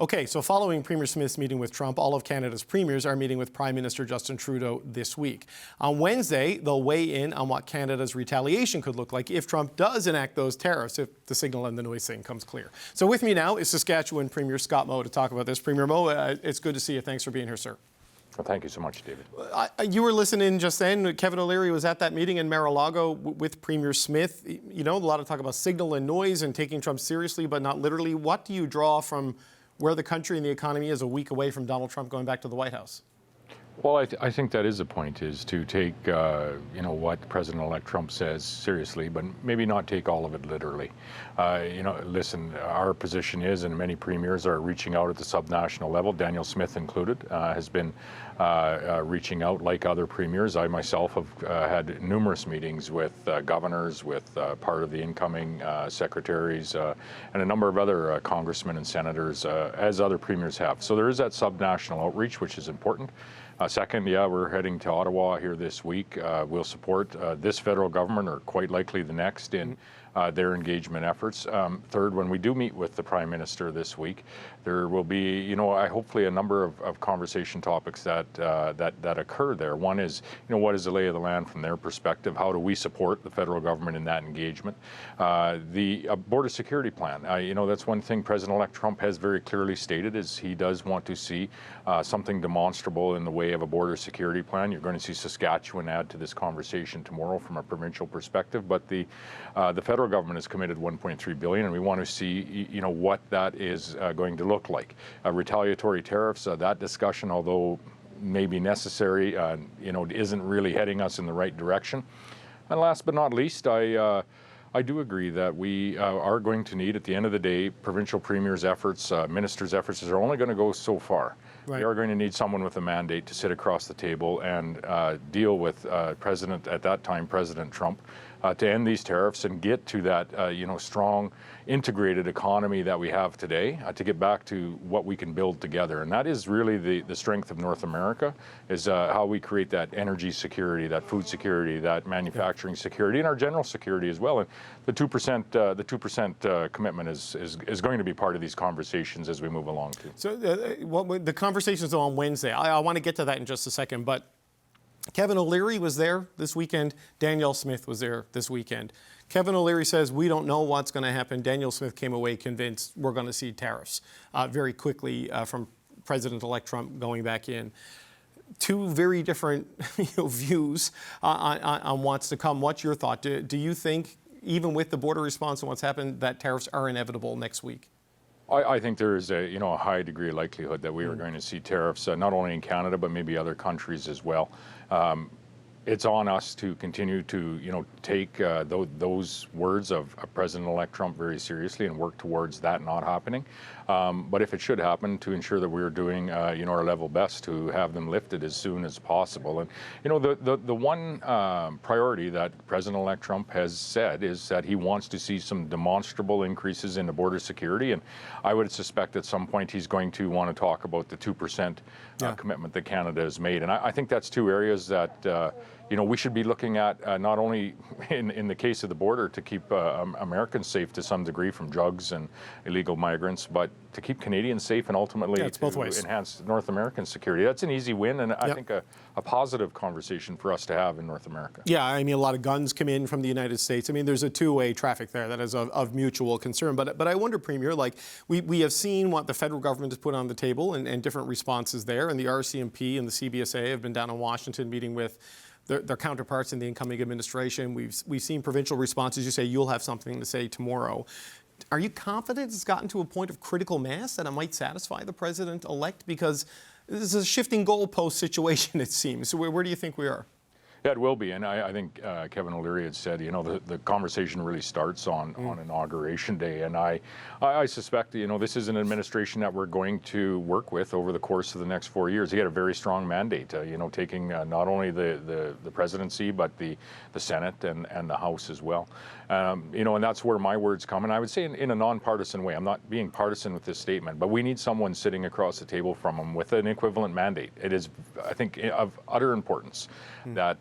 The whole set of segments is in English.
Okay, so following Premier Smith's meeting with Trump, all of Canada's premiers are meeting with Prime Minister Justin Trudeau this week. On Wednesday, they'll weigh in on what Canada's retaliation could look like if Trump does enact those tariffs, if the signal and the noise thing comes clear. So with me now is Saskatchewan Premier Scott Moe to talk about this. Premier Moe, it's good to see you. Thanks for being here, sir. Well, thank you so much, David. You were listening just then. Kevin O'Leary was at that meeting in Mar-a-Lago with Premier Smith. You know, a lot of talk about signal and noise and taking Trump seriously, but not literally. What do you draw from where the country and the economy is a week away from Donald Trump going back to the White House? Well, I think that is the point, is to take, what President-elect Trump says seriously, but maybe not take all of it literally. Listen, our position is, and many premiers are reaching out at the subnational level, Daniel Smith included, has been reaching out like other premiers. I myself have had numerous meetings with governors, with part of the incoming secretaries, and a number of other congressmen and senators, as other premiers have. So there is that subnational outreach, which is important. Second, we're heading to Ottawa here this week. We'll support this federal government, or quite likely the next, in their engagement efforts. Third, when we do meet with the Prime Minister this week, there will be, hopefully a number of conversation topics that occur there. One is, what is the lay of the land from their perspective? How do we support the federal government in that engagement? The border security plan. That's one thing President-elect Trump has very clearly stated, is he does want to see something demonstrable in the way of a border security plan. You're going to see Saskatchewan add to this conversation tomorrow from a provincial perspective, but the federal government has committed $1.3 billion, and we want to see, what that is going to look like. Retaliatory tariffs, that discussion, although may be necessary, isn't really heading us in the right direction. And last but not least, I do agree that we are going to need, at the end of the day, provincial premiers' efforts, ministers' efforts are only going to go so far. Right. We are going to need someone with a mandate to sit across the table and deal with at that time, President Trump, to end these tariffs and get to that, strong, integrated economy that we have today, to get back to what we can build together. And that is really the strength of North America, is how we create that energy security, that food security, that manufacturing security, and our general security as well. And the 2% commitment is going to be part of these conversations as we move along too. So the conversations are on Wednesday. I want to get to that in just a second, but Kevin O'Leary was there this weekend. Daniel Smith was there this weekend. Kevin O'Leary says, we don't know what's going to happen. Daniel Smith came away convinced we're going to see tariffs very quickly from President-elect Trump going back in. Two very different views on what's to come. What's your thought? Do you think, even with the border response and what's happened, that tariffs are inevitable next week? I think there is a high degree of likelihood that we are going to see tariffs, not only in Canada, but maybe other countries as well. It's on us to continue to, take those words of President-elect Trump very seriously and work towards that not happening. But if it should happen, to ensure that we're doing, our level best to have them lifted as soon as possible. And, the one priority that President-elect Trump has said is that he wants to see some demonstrable increases in the border security. And I would suspect at some point he's going to want to talk about the 2% commitment that Canada has made. And I think that's two areas that we should be looking at, not only in the case of the border to keep Americans safe to some degree from drugs and illegal migrants, but to keep Canadians safe and ultimately to enhance North American security. That's an easy win, and I think a positive conversation for us to have in North America. Yeah, I mean, a lot of guns come in from the United States. I mean, there's a two-way traffic there that is of mutual concern. But I wonder, Premier, like we have seen what the federal government has put on the table and different responses there, and the RCMP and the CBSA have been down in Washington meeting with their counterparts in the incoming administration. We've seen provincial responses. You say you'll have something to say tomorrow. Are you confident it's gotten to a point of critical mass that it might satisfy the president-elect? Because this is a shifting goalpost situation, it seems. So where do you think we are? Yeah, it will be, and I think Kevin O'Leary had said, the conversation really starts on Inauguration Day, and I suspect, this is an administration that we're going to work with over the course of the next 4 years. He had a very strong mandate, taking not only the presidency, but the Senate and the House as well. And that's where my words come, and I would say in a nonpartisan way. I'm not being partisan with this statement, but we need someone sitting across the table from him with an equivalent mandate. It is, I think, of utter importance that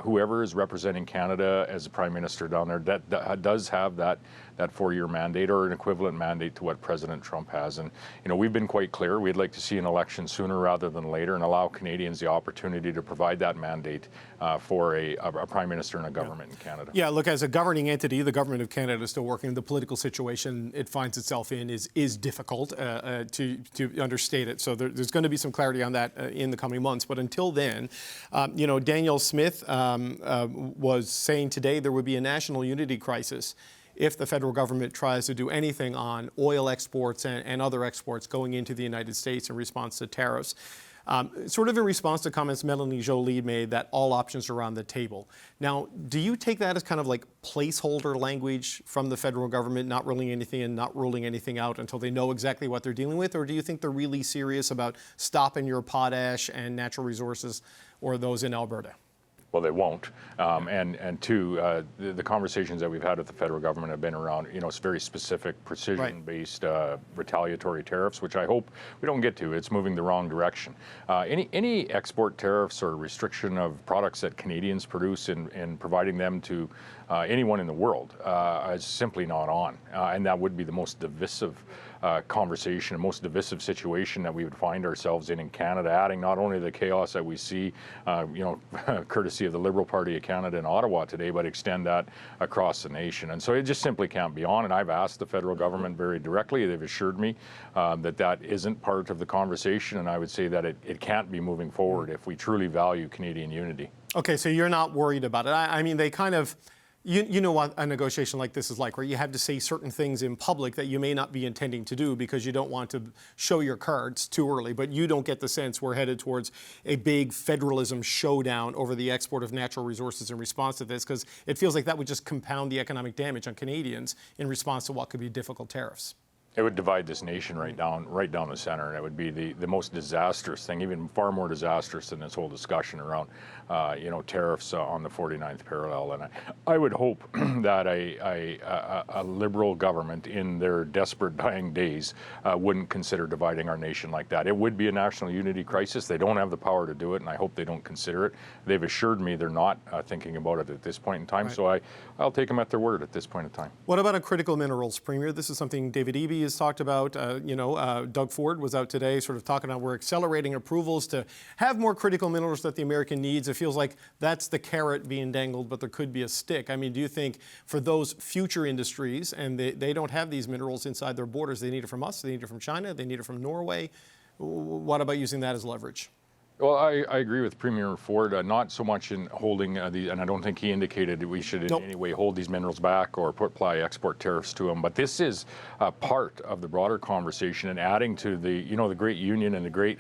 whoever is representing Canada as the Prime Minister down there that does have that 4-year mandate or an equivalent mandate to what President Trump has. And we've been quite clear. We'd like to see an election sooner rather than later and allow Canadians the opportunity to provide that mandate for a Prime Minister and a government in Canada. Yeah, look, as a governing entity, the government of Canada is still working. The political situation it finds itself in is difficult to understate it. So there's going to be some clarity on that in the coming months. But until then, Daniel Smith was saying today there would be a national unity crisis if the federal government tries to do anything on oil exports and other exports going into the United States in response to tariffs. Sort of in response to comments Melanie Joly made that all options are on the table. Now, do you take that as kind of like placeholder language from the federal government, not ruling anything in, not ruling anything out until they know exactly what they're dealing with? Or do you think they're really serious about stopping your potash and natural resources or those in Alberta? Well, they won't. And two, the conversations that we've had with the federal government have been around, it's very specific, precision-based retaliatory tariffs, which I hope we don't get to. It's moving the wrong direction. Any export tariffs or restriction of products that Canadians produce and providing them to anyone in the world is simply not on. And that would be the most divisive conversation, a most divisive situation that we would find ourselves in Canada, adding not only the chaos that we see, courtesy of the Liberal Party of Canada in Ottawa today, but extend that across the nation. And so it just simply can't be on. And I've asked the federal government very directly. They've assured me that isn't part of the conversation. And I would say that it can't be moving forward if we truly value Canadian unity. Okay, so you're not worried about it. I mean, they kind of... You know what a negotiation like this is like, where you have to say certain things in public that you may not be intending to do because you don't want to show your cards too early, but you don't get the sense we're headed towards a big federalism showdown over the export of natural resources in response to this, because it feels like that would just compound the economic damage on Canadians in response to what could be difficult tariffs. It would divide this nation right down the center, and it would be the most disastrous thing, even far more disastrous than this whole discussion around, tariffs on the 49th parallel. And I would hope that a Liberal government in their desperate dying days wouldn't consider dividing our nation like that. It would be a national unity crisis. They don't have the power to do it, and I hope they don't consider it. They've assured me they're not thinking about it at this point in time, so I'll take them at their word at this point in time. What about on critical minerals, Premier? This is something David Eby has talked about. Doug Ford was out today sort of talking about we're accelerating approvals to have more critical minerals that the American needs. It feels like that's the carrot being dangled, but there could be a stick. I mean, do you think for those future industries, and they don't have these minerals inside their borders, they need it from us, they need it from China, they need it from Norway? What about using that as leverage? Well, I agree with Premier Ford, not so much in holding and I don't think he indicated that we should in any way hold these minerals back or apply export tariffs to them. But this is part of the broader conversation and adding to the great union and the great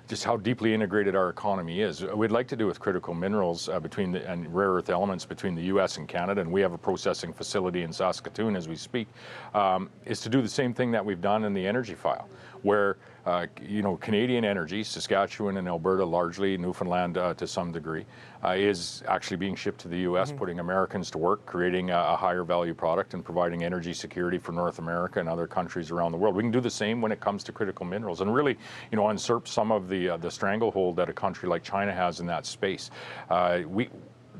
just how deeply integrated our economy is. We'd like to do with critical minerals and rare earth elements between the U.S. and Canada, and we have a processing facility in Saskatoon as we speak, is to do the same thing that we've done in the energy file, where Canadian energy, Saskatchewan and Alberta largely, Newfoundland to some degree, is actually being shipped to the U.S., putting Americans to work, creating a higher value product and providing energy security for North America and other countries around the world. We can do the same when it comes to critical minerals and really, usurp some of the stranglehold that a country like China has in that space.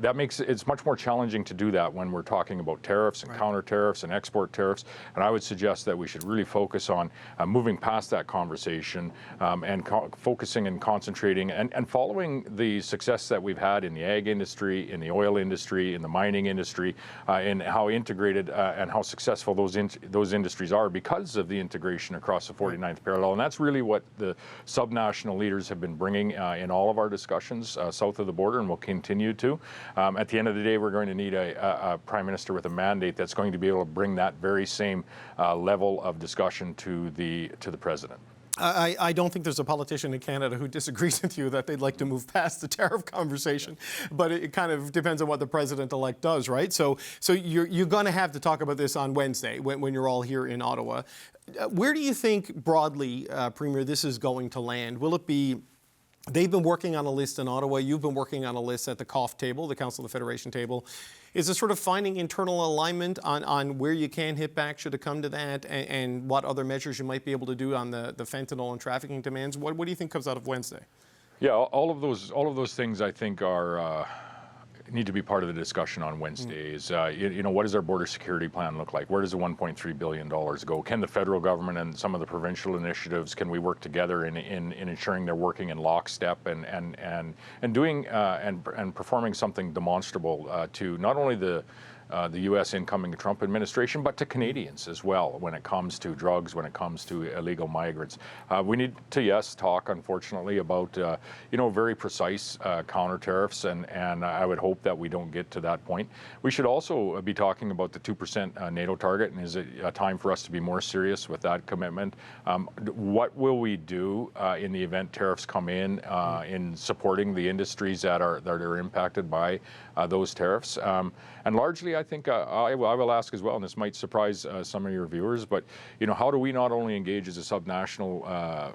That makes it's much more challenging to do that when we're talking about tariffs and counter tariffs and export tariffs. And I would suggest that we should really focus on moving past that conversation and focusing and concentrating and following the success that we've had in the ag industry, in the oil industry, in the mining industry, and how integrated and how successful those industries are because of the integration across the 49th parallel. And that's really what the subnational leaders have been bringing in all of our discussions south of the border, and will continue to. At the end of the day, we're going to need a Prime Minister with a mandate that's going to be able to bring that very same level of discussion to the President. I don't think there's a politician in Canada who disagrees with you that they'd like to move past the tariff conversation, but it kind of depends on what the president-elect does, right? So you're going to have to talk about this on Wednesday when you're all here in Ottawa. Where do you think broadly, Premier, this is going to land? Will it be... They've been working on a list in Ottawa. You've been working on a list at the COF table, the Council of the Federation table. Is it sort of finding internal alignment on where you can hit back should it come to that, and what other measures you might be able to do on the fentanyl and trafficking demands? What do you think comes out of Wednesday? Yeah, all of those things I think are need to be part of the discussion on Wednesday. Is what does our border security plan look like? Where does the $1.3 billion go? Can the federal government and some of the provincial initiatives, can we work together in ensuring they're working in lockstep and doing and performing something demonstrable to not only the U.S. incoming Trump administration, but to Canadians as well when it comes to drugs, when it comes to illegal migrants. We need to, yes, talk, unfortunately, about, very precise counter tariffs, and I would hope that we don't get to that point. We should also be talking about the 2% NATO target, and is it a time for us to be more serious with that commitment? What will we do in the event tariffs come in supporting the industries that are impacted by those tariffs? And largely, I think I will ask as well, and this might surprise some of your viewers, but how do we not only engage as a subnational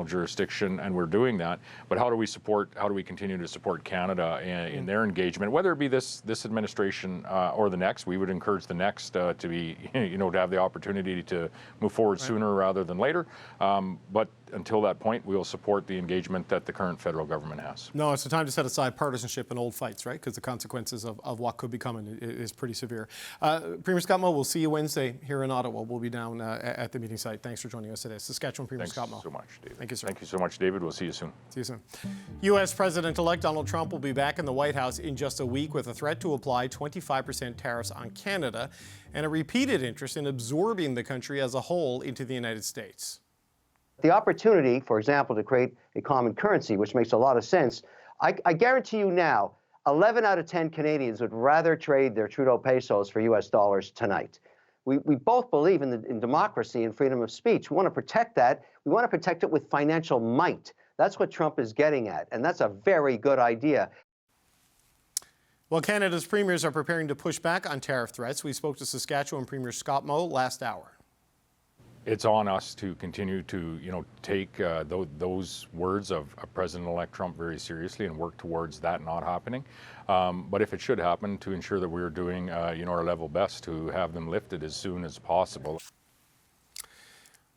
jurisdiction, and we're doing that, but how do we continue to support Canada in their engagement, whether it be this administration or the next? We would encourage the next to be, to have the opportunity to move forward sooner rather than later. But until that point, we will support the engagement that the current federal government has. No, it's a time to set aside partisanship and old fights, right? Because the consequences of what could be coming is pretty severe. Premier Scott Moe, we'll see you Wednesday here in Ottawa. We'll be down at the meeting site. Thanks for joining us today. Saskatchewan Premier Scott Moe. Thanks so much, David. Thank you, sir. Thank you so much, David. We'll see you soon. See you soon. U.S. President-elect Donald Trump will be back in the White House in just a week with a threat to apply 25% tariffs on Canada and a repeated interest in absorbing the country as a whole into the United States. The opportunity, for example, to create a common currency, which makes a lot of sense. I guarantee you now, 11 out of 10 Canadians would rather trade their Trudeau pesos for U.S. dollars tonight. We both believe in democracy and freedom of speech. We want to protect that. We want to protect it with financial might. That's what Trump is getting at, and that's a very good idea. Well, Canada's premiers are preparing to push back on tariff threats. We spoke to Saskatchewan Premier Scott Moe last hour. It's on us to continue to, take those words of President-elect Trump very seriously and work towards that not happening. But if it should happen, to ensure that we're doing, our level best to have them lifted as soon as possible.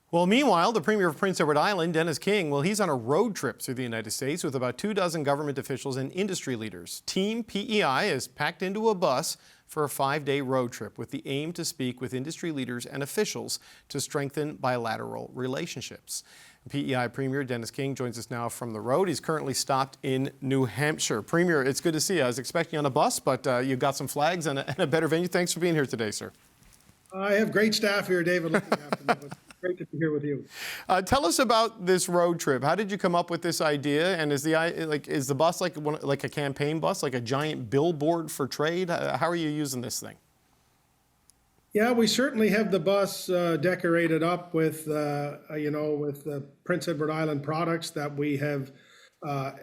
Well, meanwhile, the Premier of Prince Edward Island, Dennis King, he's on a road trip through the United States with about 24 government officials and industry leaders. Team P.E.I. is packed into a bus for a 5-day road trip with the aim to speak with industry leaders and officials to strengthen bilateral relationships. P.E.I. Premier Dennis King joins us now from the road. He's currently stopped in New Hampshire. Premier, it's good to see you. I was expecting you on a bus, but you've got some flags and a better venue. Thanks for being here today, sir. I have great staff here, David, looking after me. It's great to be here with you. Tell us about this road trip. How did you come up with this idea? And is the bus like a campaign bus, like a giant billboard for trade? How are you using this thing? Yeah, we certainly have the bus decorated up with, Prince Edward Island products that we have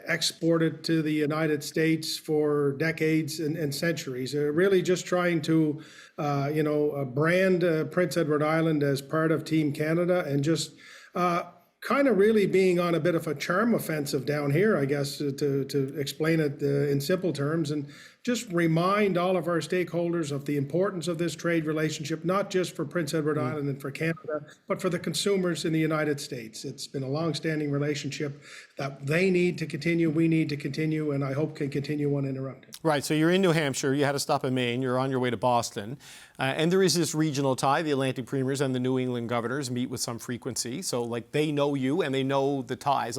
exported to the United States for decades and centuries. Really just trying to, brand Prince Edward Island as part of Team Canada, and just kind of really being on a bit of a charm offensive down here, I guess, to explain it in simple terms, and just remind all of our stakeholders of the importance of this trade relationship, not just for Prince Edward Island and for Canada, but for the consumers in the United States. It's been a long-standing relationship that they need to continue, we need to continue, and I hope can continue uninterrupted. Right, so you're in New Hampshire, you had to stop in Maine, you're on your way to Boston, and there is this regional tie. The Atlantic premiers and the New England governors meet with some frequency, so they know you and they know the ties.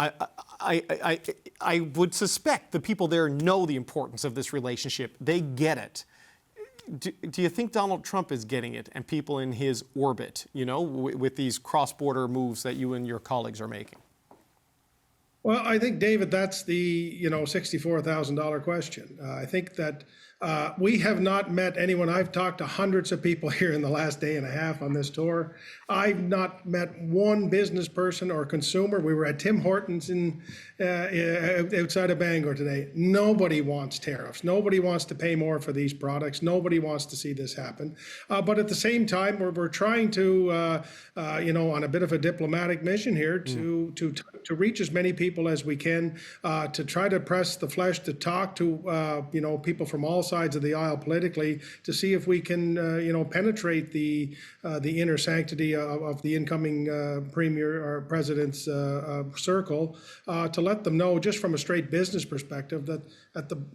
I would suspect the people there know the importance of this relationship. They get it. Do you think Donald Trump is getting it, and people in his orbit, with these cross-border moves that you and your colleagues are making? Well, I think, David, that's the $64,000 question. I think that we have not met anyone. I've talked to hundreds of people here in the last day and a half on this tour. I've not met one business person or consumer. We were at Tim Hortons outside of Bangor today. Nobody wants tariffs. Nobody wants to pay more for these products. Nobody wants to see this happen. But at the same time, we're trying to, on a bit of a diplomatic mission here to reach as many people as we can, to try to press the flesh, to talk to, people from all sides of the aisle politically to see if we can, penetrate the inner sanctity of the incoming premier or president's circle to let them know, just from a straight business perspective, that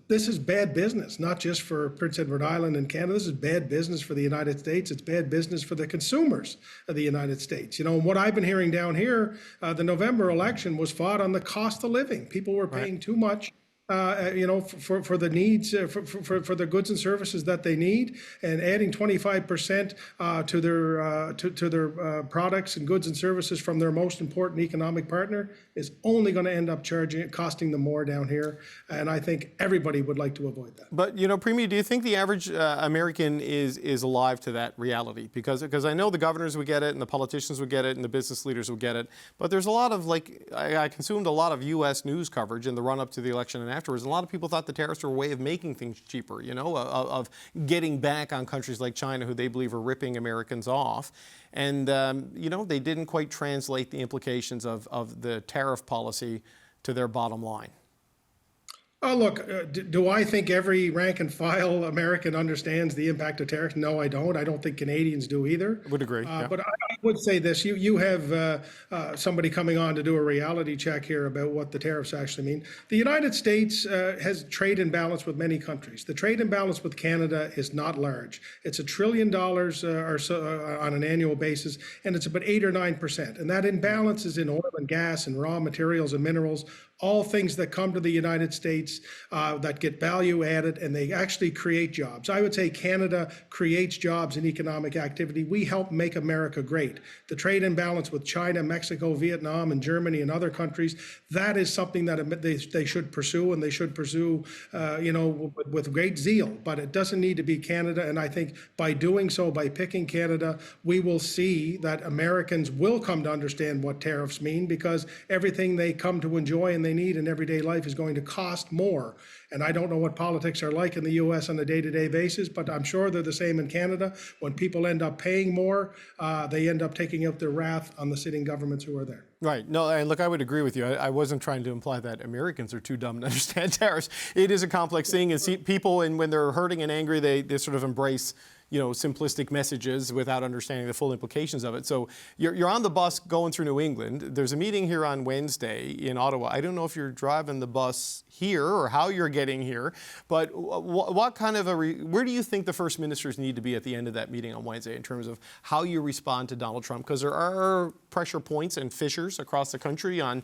this is bad business, not just for Prince Edward Island and Canada. This is bad business for the United States. It's bad business for the consumers of the United States. And what I've been hearing down here, the November election was fought on the cost of living. People were paying too much for the needs, for the goods and services that they need, and adding 25% to their products and goods and services from their most important economic partner is only going to end up costing them more down here. And I think everybody would like to avoid that. But, Premier, do you think the average American is alive to that reality? Because I know the governors would get it, and the politicians would get it, and the business leaders would get it. But there's a lot of, I consumed a lot of U.S. news coverage in the run-up to the election and afterwards. And a lot of people thought the tariffs were a way of making things cheaper, of getting back on countries like China, who they believe are ripping Americans off. And, they didn't quite translate the implications of the tariff policy to their bottom line. Oh, look, do I think every rank and file American understands the impact of tariffs? No, I don't. I don't think Canadians do either. I would agree. Yeah. But I would say this. You have somebody coming on to do a reality check here about what the tariffs actually mean. The United States has trade imbalance with many countries. The trade imbalance with Canada is not large. It's $1 trillion or so on an annual basis, and it's about 8 or 9%. And that imbalance is in oil and gas and raw materials and minerals, all things that come to the United States that get value added, and they actually create jobs. I would say Canada creates jobs and economic activity. We help make America great. The trade imbalance with China, Mexico, Vietnam, and Germany and other countries, that is something that they should pursue, and they should pursue with great zeal. But it doesn't need to be Canada, and I think by doing so, by picking Canada, we will see that Americans will come to understand what tariffs mean, because everything they come to enjoy and they need in everyday life is going to cost more. And I don't know what politics are like in the U.S. on a day-to-day basis, but I'm sure they're the same in Canada. When people end up paying more, they end up taking out their wrath on the sitting governments who are there. Right. No, and look, I would agree with you. I wasn't trying to imply that Americans are too dumb to understand tariffs. It is a complex thing, and people, and when they're hurting and angry, they sort of embrace simplistic messages without understanding the full implications of it. So you're on the bus going through New England. There's a meeting here on Wednesday in Ottawa. I don't know if you're driving the bus here or how you're getting here, but what kind of where do you think the first ministers need to be at the end of that meeting on Wednesday in terms of how you respond to Donald Trump? Because there are pressure points and fissures across the country on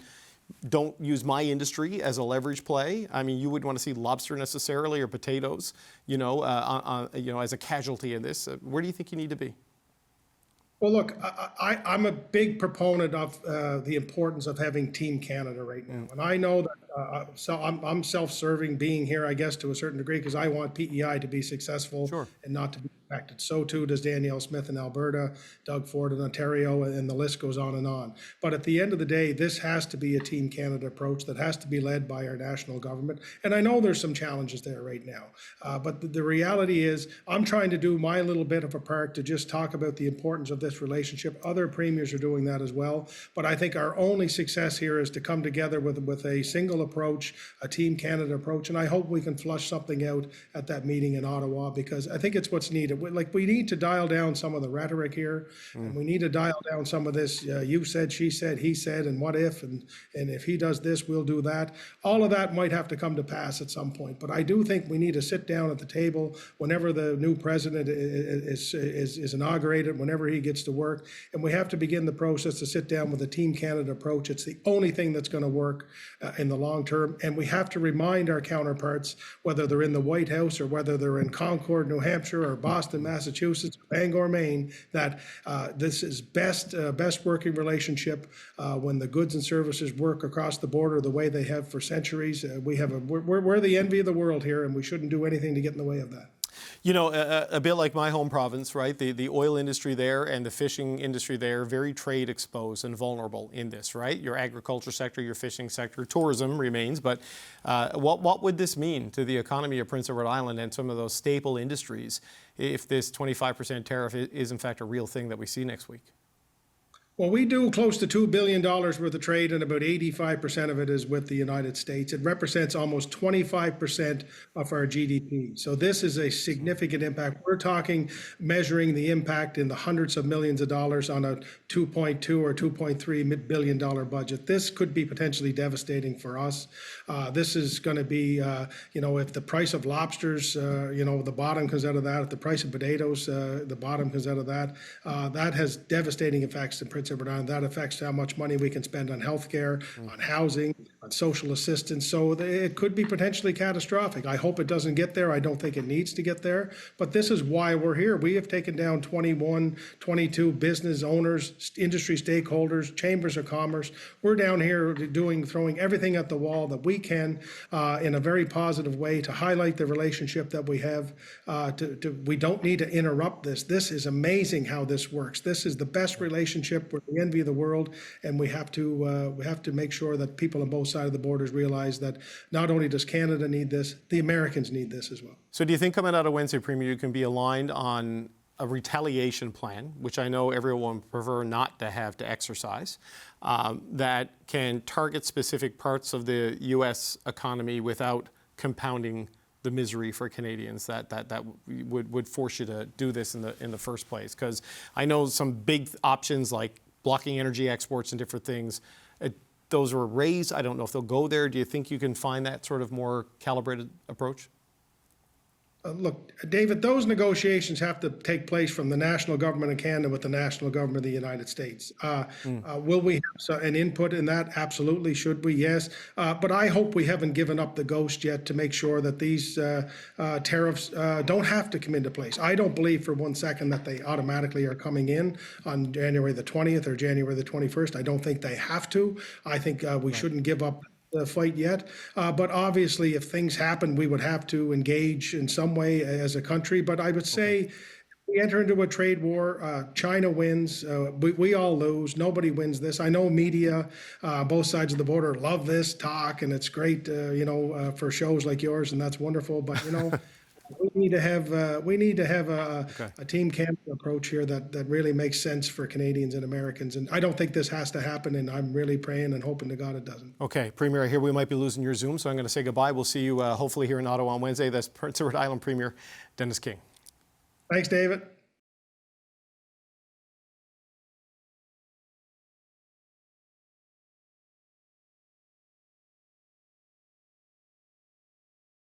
don't use my industry as a leverage play. I mean, you wouldn't want to see lobster necessarily or potatoes, as a casualty in this. Where do you think you need to be? Well, look, I'm a big proponent of the importance of having Team Canada right now. And I know that I'm self-serving being here, I guess, to a certain degree, because I want P.E.I. to be successful and not to be impacted. So too does Danielle Smith in Alberta, Doug Ford in Ontario, and the list goes on and on. But at the end of the day, this has to be a Team Canada approach that has to be led by our national government. And I know there's some challenges there right now. But the reality is I'm trying to do my little bit of a part to just talk about the importance of this relationship. Other premiers are doing that as well. But I think our only success here is to come together with a single approach, a Team Canada approach. And I hope we can flush something out at that meeting in Ottawa, because I think it's what's needed. We need to dial down some of the rhetoric here, and we need to dial down some of this you said, she said, he said, and what if, and if he does this, we'll do that. All of that might have to come to pass at some point. But I do think we need to sit down at the table whenever the new president is inaugurated, whenever he gets to work, and we have to begin the process to sit down with a Team Canada approach. It's the only thing that's going to work in the long term, and we have to remind our counterparts, whether they're in the White House or whether they're in Concord, New Hampshire, or Boston, Massachusetts, Bangor, Maine, that this is best working relationship when the goods and services work across the border the way they have for centuries. We're the envy of the world here, and we shouldn't do anything to get in the way of that. A bit like my home province, right? The oil industry there and the fishing industry there, very trade exposed and vulnerable in this, right? Your agriculture sector, your fishing sector, tourism remains. But what would this mean to the economy of Prince Edward Island and some of those staple industries if this 25% tariff is in fact a real thing that we see next week? Well, we do close to $2 billion worth of trade, and about 85% of it is with the United States. It represents almost 25% of our GDP. So this is a significant impact. We're talking measuring the impact in the hundreds of millions of dollars on a $2.2 or $2.3 billion budget. This could be potentially devastating for us. This is going to be, if the price of lobsters, the bottom comes out of that. If the price of potatoes, the bottom comes out of that. That has devastating effects in Prince Edward Island. That affects how much money we can spend on healthcare, on housing, on social assistance. So it could be potentially catastrophic. I hope it doesn't get there. I don't think it needs to get there. But this is why we're here. We have taken down 22 business owners, industry stakeholders, chambers of commerce. We're down here throwing everything at the wall that we can in a very positive way to highlight the relationship that we have. We don't need to interrupt this. This is amazing how this works. This is the best relationship. We're the envy of the world, and we have to make sure that people on both sides of the borders realize that not only does Canada need this, the Americans need this as well. So do you think coming out of Wednesday, Premier, you can be aligned on a retaliation plan, which I know everyone would prefer not to have to exercise, that can target specific parts of the U.S. economy without compounding the misery for Canadians that would force you to do this in the first place? Because I know some big options like blocking energy exports and different things, those were raised. I don't know if they'll go there. Do you think you can find that sort of more calibrated approach? Look, David, those negotiations have to take place from the national government of Canada with the national government of the United States. Will we have an input in that? Absolutely. Should we? Yes. But I hope we haven't given up the ghost yet to make sure that these tariffs don't have to come into place. I don't believe for one second that they automatically are coming in on January the 20th or January the 21st. I don't think they have to. I think we shouldn't give up the fight yet. But obviously, if things happen, we would have to engage in some way as a country. But I would say we enter into a trade war. China wins. We all lose. Nobody wins this. I know media, both sides of the border, love this talk, and it's great, for shows like yours, and that's wonderful. But, we need to have a Team Canada approach here that really makes sense for Canadians and Americans. And I don't think this has to happen, and I'm really praying and hoping to God it doesn't. Okay, Premier, I hear we might be losing your Zoom, so I'm going to say goodbye. We'll see you hopefully here in Ottawa on Wednesday. That's Prince Edward Island Premier Dennis King. Thanks, David.